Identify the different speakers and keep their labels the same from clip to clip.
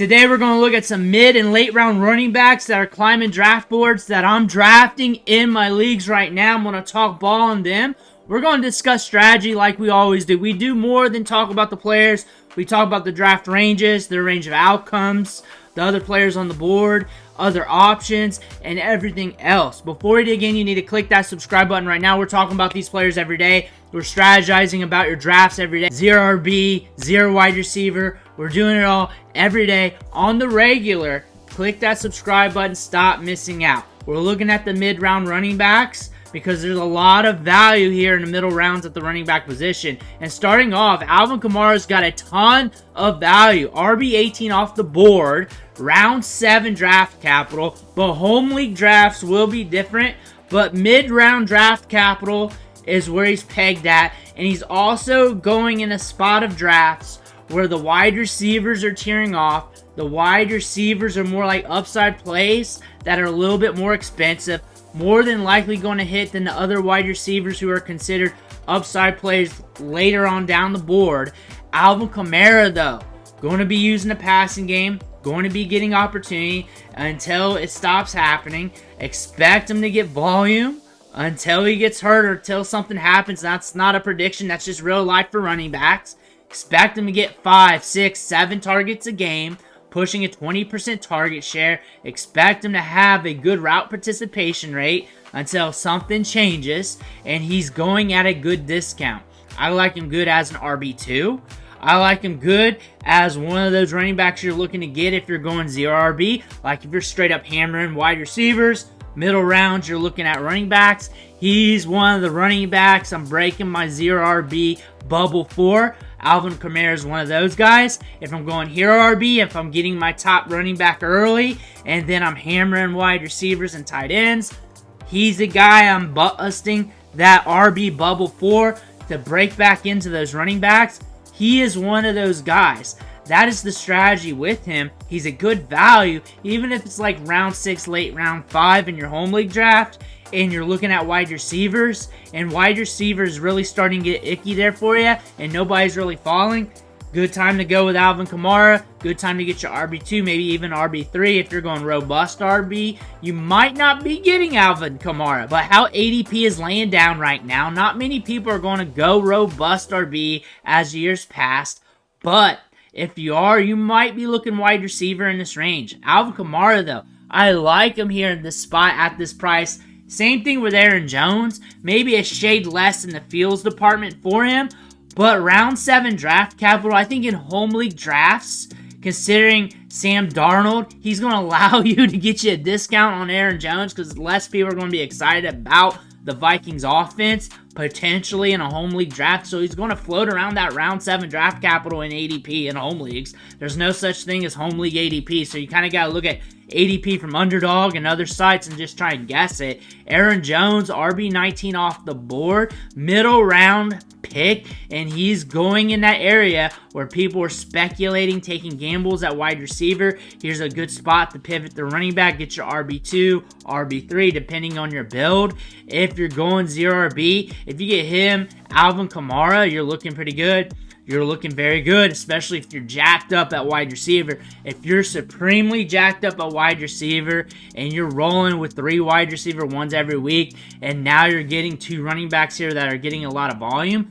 Speaker 1: Today we're going to look at some mid and late round running backs that are climbing draft boards that I'm drafting in my leagues right now. I'm going to talk ball on them. We're going to discuss strategy like we always do. We do more than talk about the players. We talk about the draft ranges, the range of outcomes, the other players on the board, other options, and everything else. Before we dig in, you need to click that subscribe button right now. We're talking about these players every day. We're strategizing about your drafts every day. 0 RB, 0 wide receiver. We're doing it all every day on the regular. Click that subscribe button. Stop missing out. We're looking at the mid-round running backs because there's a lot of value here in the middle rounds at the running back position. And starting off, Alvin Kamara's got a ton of value. RB 18 off the board, round 7 draft capital. But home league drafts will be different. But mid-round draft capital is where he's pegged at. And he's also going in a spot of drafts where the wide receivers are tearing off. The wide receivers are more like upside plays that are a little bit more expensive, more than likely going to hit than the other wide receivers who are considered upside plays later on down the board. Alvin Kamara, though, going to be using the passing game, going to be getting opportunity until it stops happening. Expect him to get volume until he gets hurt or until something happens. That's not a prediction. That's just real life for running backs. Expect him to get 5, 6, 7 targets a game, pushing a 20% target share. Expect him to have a good route participation rate until something changes, and he's going at a good discount. I like him good as an RB2. I like him good as one of those running backs you're looking to get if you're going 0 RB. Like if you're straight up hammering wide receivers, middle rounds, you're looking at running backs. He's one of the running backs I'm breaking my 0 RB bubble for. Alvin Kamara is one of those guys. If I'm going hero RB, if I'm getting my top running back early, and then I'm hammering wide receivers and tight ends, he's the guy I'm busting that RB bubble for to break back into those running backs. He is one of those guys. That is the strategy with him. He's a good value, even if it's like round 6, late round 5 in your home league draft, and you're looking at wide receivers, and wide receivers really starting to get icky there for you, and nobody's really falling. Good time to go with Alvin Kamara. Good time to get your RB2, maybe even RB3 if you're going robust RB. You might not be getting Alvin Kamara, but how ADP is laying down right now, not many people are going to go robust RB as years past, but if you are, you might be looking wide receiver in this range. Alvin Kamara, though, I like him here in this spot at this price. Same thing with Aaron Jones. Maybe a shade less in the fields department for him. But round 7 draft capital, I think in home league drafts, considering Sam Darnold, he's going to allow you to get you a discount on Aaron Jones because less people are going to be excited about the Vikings offense, potentially in a home league draft. So he's going to float around that round 7 draft capital in ADP in home leagues. There's no such thing as home league ADP. So you kind of got to look at ADP from Underdog and other sites and just try and guess it. Aaron Jones, RB19 off the board, middle round pick, and he's going in that area where people are speculating, taking gambles at wide receiver. Here's a good spot to pivot the running back, get your RB2, RB3, depending on your build. If you're going 0 RB, if you get him, Alvin Kamara, you're looking pretty good. You're looking very good, especially if you're jacked up at wide receiver. If you're supremely jacked up at wide receiver and you're rolling with 3 wide receiver ones every week, and now you're getting 2 running backs here that are getting a lot of volume,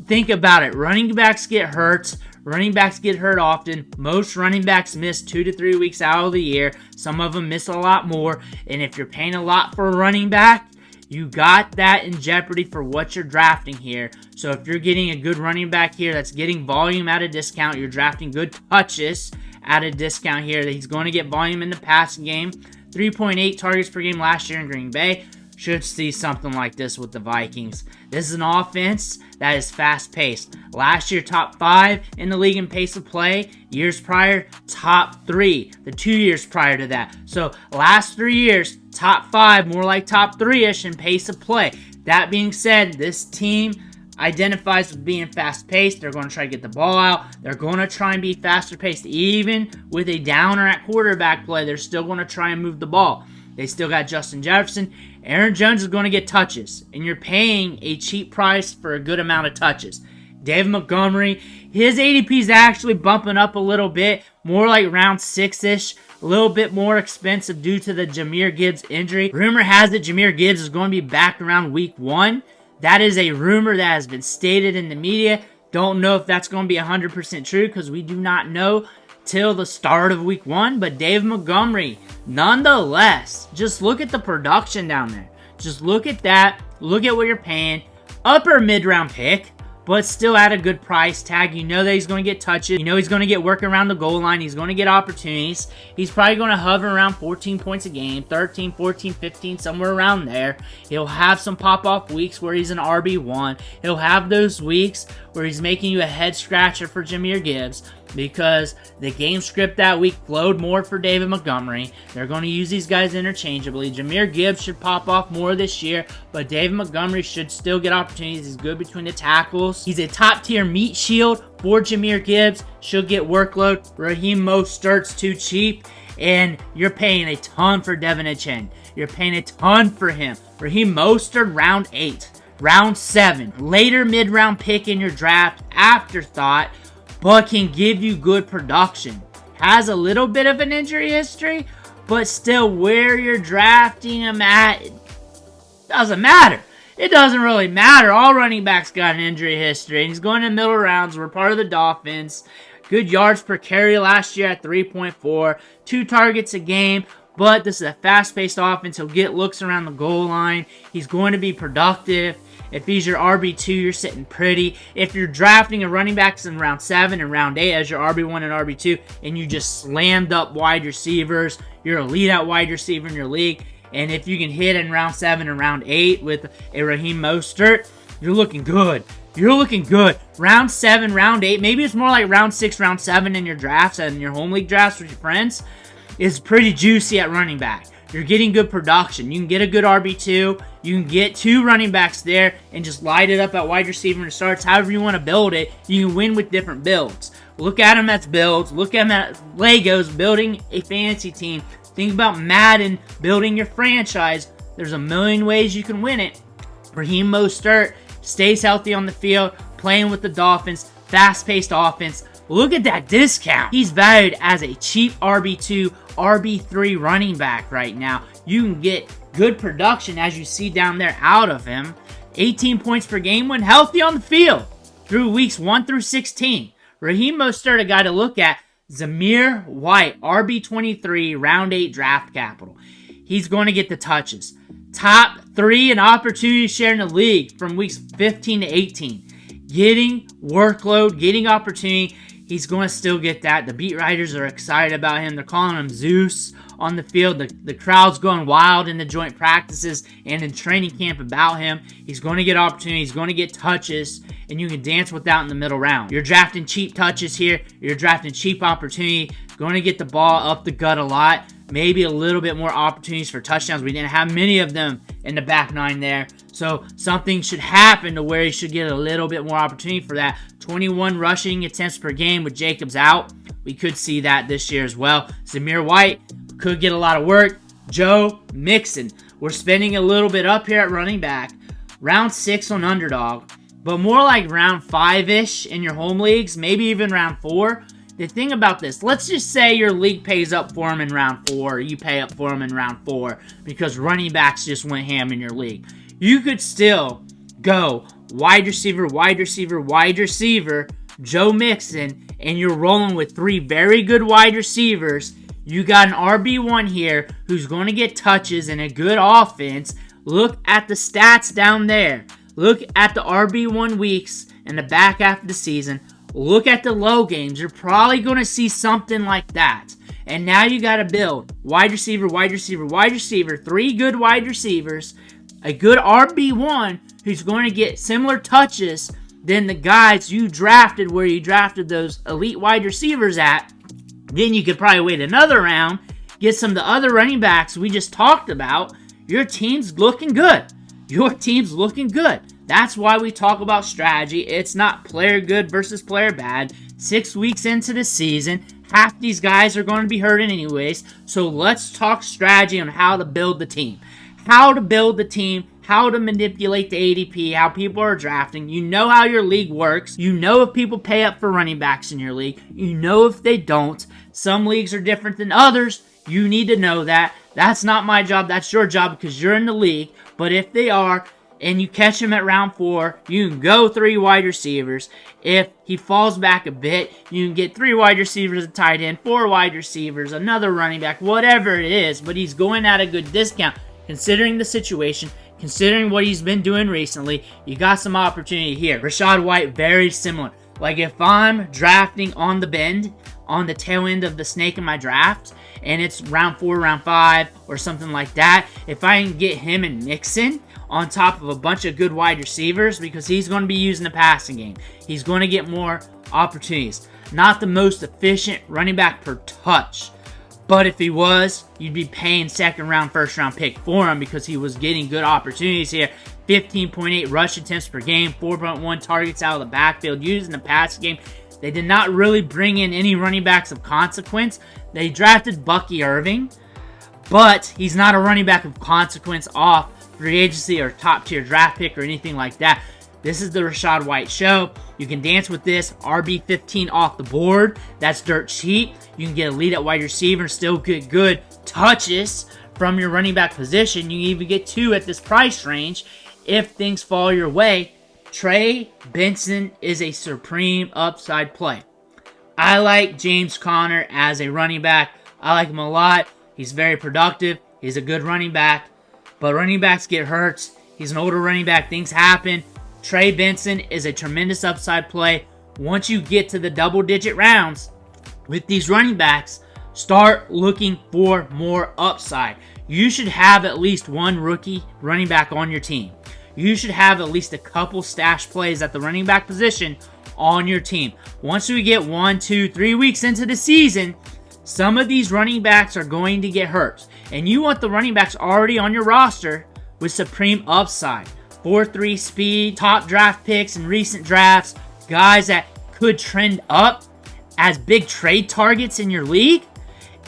Speaker 1: think about it. Running backs get hurt. Running backs get hurt often. Most running backs miss 2 to 3 weeks out of the year. Some of them miss a lot more. And if you're paying a lot for a running back, you got that in jeopardy for what you're drafting here. So if you're getting a good running back here that's getting volume at a discount, you're drafting good touches at a discount here. That he's going to get volume in the passing game. 3.8 targets per game last year in Green Bay. Should see something like this with the Vikings. This is an offense that is fast-paced. Last year, top 5 in the league in pace of play. Years prior, top 3. The 2 years prior to that. So last 3 years, top 5, more like top 3-ish in pace of play. That being said, this team identifies with being fast-paced. They're going to try to get the ball out. They're going to try and be faster-paced. Even with a downer at quarterback play, they're still going to try and move the ball. They still got Justin Jefferson. Aaron Jones is going to get touches, and you're paying a cheap price for a good amount of touches. David Montgomery, his ADP is actually bumping up a little bit, more like round 6-ish, a little bit more expensive due to the Jahmyr Gibbs injury. Rumor has it Jahmyr Gibbs is going to be back around week 1. That is a rumor that has been stated in the media. Don't know if that's going to be 100% true because we do not know till the start of week 1. But David Montgomery, nonetheless, just look at the production down there. Just look at that. Look at what you're paying. Upper mid-round pick, but still at a good price tag. You know that he's going to get touches. You know he's going to get work around the goal line. He's going to get opportunities. He's probably going to hover around 14 points a game, 13, 14, 15, somewhere around there. He'll have some pop-off weeks where he's an RB1. He'll have those weeks where he's making you a head-scratcher for Jahmyr Gibbs because the game script that week flowed more for David Montgomery. They're going to use these guys interchangeably. Jahmyr Gibbs should pop off more this year, but David Montgomery should still get opportunities. He's good between the tackles. He's a top-tier meat shield for Jahmyr Gibbs. Should get workload. Raheem Mostert's too cheap, and you're paying a ton for Devin Achane. You're paying a ton for him. Raheem Mostert, round 8. Round 7. Later mid-round pick in your draft. Afterthought, but can give you good production. Has a little bit of an injury history, but still where you're drafting him at, it doesn't matter. It doesn't really matter. All running backs got an injury history, and he's going to middle rounds. We're part of the Dolphins. Good yards per carry last year at 3.4. 2 targets a game, but this is a fast-paced offense. He'll get looks around the goal line. He's going to be productive. If he's your RB2, you're sitting pretty. If you're drafting a running backs in round 7 and round 8 as your RB1 and RB2, and you just slammed up wide receivers, you're a lead out wide receiver in your league, and if you can hit in round 7 and round 8 with a Raheem Mostert, you're looking good. You're looking good. Round 7, round 8, maybe it's more like round 6, round 7 in your drafts and your home league drafts with your friends, is pretty juicy at running back. You're getting good production. You can get a good RB2. You can get 2 running backs there and just light it up at wide receiver and starts. However you want to build it, you can win with different builds. Look at them as builds. Look at them as Legos, building a fantasy team. Think about Madden, building your franchise. There's a million ways you can win it. Raheem Mostert stays healthy on the field, playing with the Dolphins, fast-paced offense. Look at that discount. He's valued as a cheap RB2, RB3 running back right now. You can get good production as you see down there out of him. 18 points per game when healthy on the field through weeks 1 through 16. Raheem Mostert, a guy to look at. Zamir White, RB23, round 8 draft capital. He's going to get the touches. Top 3 in opportunity share in the league from weeks 15 to 18. Getting workload, getting opportunity. He's going to still get that. The beat writers are excited about him. They're calling him Zeus on the field. The crowd's going wild in the joint practices and in training camp about him. He's going to get opportunities. He's going to get touches, and you can dance with that in the middle round. You're drafting cheap touches here. You're drafting cheap opportunity. Going to get the ball up the gut a lot. Maybe a little bit more opportunities for touchdowns. We didn't have many of them in the back 9 there. So something should happen to where he should get a little bit more opportunity for that. 21 rushing attempts per game with Jacobs out. We could see that this year as well. Zamir White could get a lot of work. Joe Mixon. We're spending a little bit up here at running back. Round 6 on underdog. But more like round 5-ish in your home leagues. Maybe even round 4. The thing about this, let's just say your league pays up for him in round 4. Or you pay up for him in round 4 because running backs just went ham in your league. You could still go wide receiver, wide receiver, wide receiver, Joe Mixon, and you're rolling with 3 very good wide receivers. You got an RB1 here who's going to get touches and a good offense. Look at the stats down there. Look at the RB1 weeks in the back half of the season. Look at the low games. You're probably going to see something like that. And now you got to build wide receiver, wide receiver, wide receiver. 3 good wide receivers. A good RB1 who's going to get similar touches than the guys you drafted where you drafted those elite wide receivers at. Then you could probably wait another round, get some of the other running backs we just talked about. Your team's looking good. Your team's looking good. That's why we talk about strategy. It's not player good versus player bad. 6 weeks into the season, half these guys are going to be hurting anyways. So let's talk strategy on how to build the team. How to build the team how to manipulate the ADP, how people are drafting. You know how your league works. You know if people pay up for running backs in your league. You know if they don't. Some leagues are different than others. You need to know that. That's not my job. That's your job because you're in the league. But if they are, and you catch him at round 4, you can go 3 wide receivers. If he falls back a bit, you can get 3 wide receivers, a tight end, 4 wide receivers, another running back, whatever it is. But he's going at a good discount. Considering the situation, considering what he's been doing recently, you got some opportunity here. Rachaad White, very similar. Like if I'm drafting on the bend, on the tail end of the snake in my draft, and it's round 4, round 5, or something like that, if I can get him and Mixon on top of a bunch of good wide receivers, because he's going to be using the passing game. He's going to get more opportunities. Not the most efficient running back per touch, but if he was, you'd be paying second round, first round pick for him because he was getting good opportunities here. 15.8 rush attempts per game, 4.1 targets out of the backfield, using the passing game. They did not really bring in any running backs of consequence. They drafted Bucky Irving, but he's not a running back of consequence off free agency or top tier draft pick or anything like that. This is the Rachaad White show. You can dance with this. RB15 off the board. That's dirt cheap. You can get a lead at wide receiver and still get good touches from your running back position. You can even get 2 at this price range if things fall your way. Trey Benson is a supreme upside play. I like James Conner as a running back. I like him a lot. He's very productive. He's a good running back. But running backs get hurt. He's an older running back. Things happen. Trey Benson is a tremendous upside play. Once you get to the double-digit rounds with these running backs, start looking for more upside. You should have at least 1 rookie running back on your team. You should have at least a couple stash plays at the running back position on your team. Once we get 1, 2, 3 weeks into the season, some of these running backs are going to get hurt. And you want the running backs already on your roster with supreme upside. 4.3 speed, top draft picks in recent drafts, guys that could trend up as big trade targets in your league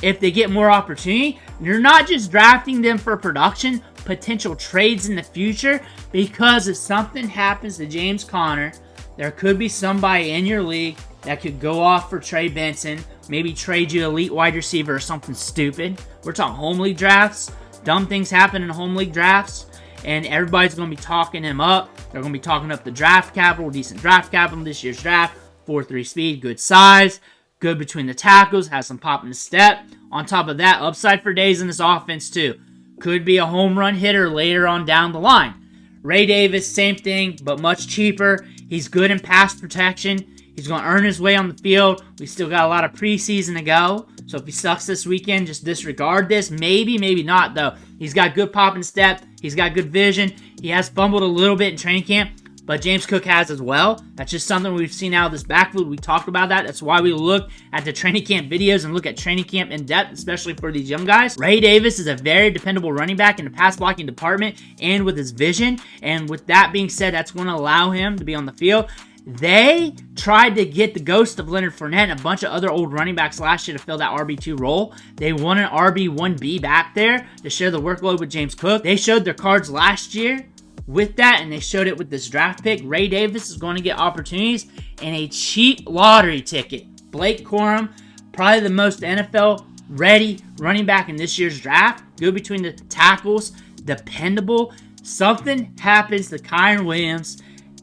Speaker 1: if they get more opportunity. You're not just drafting them for production, potential trades in the future, because if something happens to James Conner, there could be somebody in your league that could go off for Trey Benson, maybe trade you elite wide receiver or something stupid. We're talking home league drafts. Dumb things happen in home league drafts, and everybody's going to be talking him up. They're going to be talking up the draft capital, decent draft capital in this year's draft. 4.3 speed, good size, good between the tackles, has some pop in the step. On top of that, upside for days in this offense too. Could be a home run hitter later on down the line. Ray Davis, same thing, but much cheaper. He's good in pass protection. He's going to earn his way on the field. We still got a lot of preseason to go. So if he sucks this weekend, just disregard this. Maybe, maybe not, though. He's got good pop and step. He's got good vision. He has fumbled a little bit in training camp, but James Cook has as well. That's just something we've seen out of this backfield. We talked about that. That's why we look at the training camp videos and look at training camp in depth, especially for these young guys. Ray Davis is a very dependable running back in the pass blocking department and with his vision. And with that being said, that's going to allow him to be on the field. They tried to get the ghost of Leonard Fournette and a bunch of other old running backs last year to fill that RB2 role. They want an RB1B back there to share the workload with James Cook. They showed their cards last year with that, and they showed it with this draft pick. Ray Davis is going to get opportunities and a cheap lottery ticket. Blake Corum, probably the most NFL-ready running back in this year's draft. Good between the tackles, dependable. Something happens to Kyren Williams,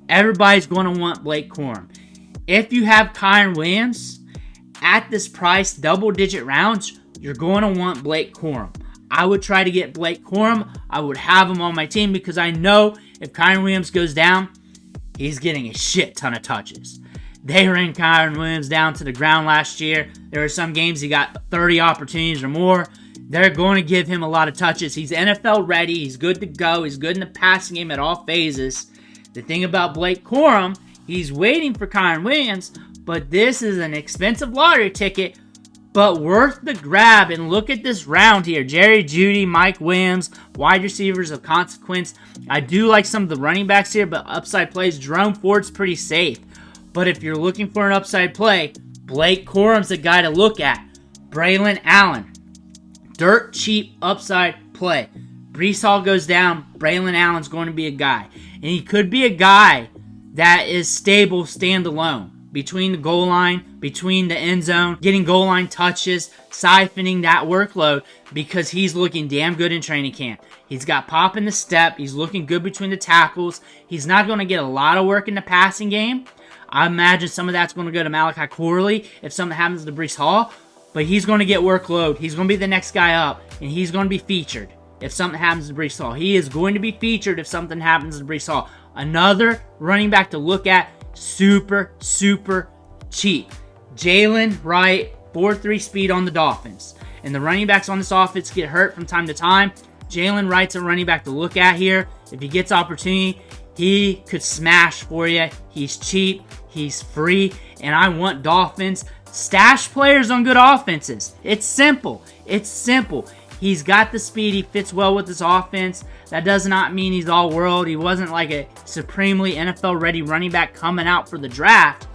Speaker 1: everybody's going to want Blake Corum. If you have Kyren Williams at this price, double-digit rounds, you're going to want Blake Corum. I would try to get Blake Corum. I would have him on my team because I know if Kyren Williams goes down, he's getting a shit ton of touches. They ran Kyren Williams down to the ground last year. There were some games he got 30 opportunities or more. They're going to give him a lot of touches. He's NFL ready. He's good to go. He's good in the passing game at all phases. The thing about Blake Corum, he's waiting for Kyren Williams, but this is an expensive lottery ticket, but worth the grab. And look at this round here. Jerry Jeudy, Mike Williams, wide receivers of consequence. I do like some of the running backs here, but upside plays. Jerome Ford's pretty safe. But if you're looking for an upside play, Blake Corum's the guy to look at. Braylon Allen, dirt cheap upside play. Breece Hall goes down, Braylon Allen's going to be a guy. And he could be a guy that is stable standalone. Between the goal line, between the end zone, getting goal line touches, siphoning that workload because he's looking damn good in training camp. He's got pop in the step. He's looking good between the tackles. He's not going to get a lot of work in the passing game. I imagine some of that's going to go to Malachi Corley if something happens to Breece Hall. But he's going to get workload. He's going to be the next guy up, and he's going to be featured if something happens to Breece Hall. He is going to be featured if something happens to Breece Hall. Another running back to look at. Super cheap. Jalen Wright, 4.3 speed on the Dolphins. And the running backs on this offense get hurt from time to time. Jalen Wright's a running back to look at here. If he gets opportunity, he could smash for you. He's cheap. He's free. And I want Dolphins stash players on good offenses. It's simple. It's simple. He's got the speed. He fits well with this offense. That does not mean he's all world. He wasn't like a supremely NFL-ready running back coming out for the draft,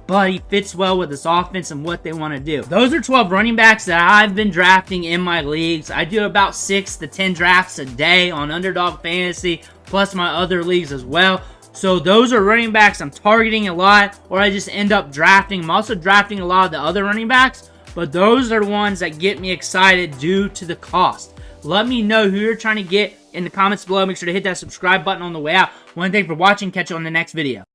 Speaker 1: but he fits well with this offense and what they want to do. Those are 12 running backs that I've been drafting in my leagues. I do about 6 to 10 drafts a day on Underdog Fantasy, plus my other leagues as well. So those are running backs I'm targeting a lot, or I just end up drafting. I'm also drafting a lot of the other running backs, but those are the ones that get me excited due to the cost. Let me know who you're trying to get in the comments below. Make sure to hit that subscribe button on the way out. One thing for watching. Catch you on the next video.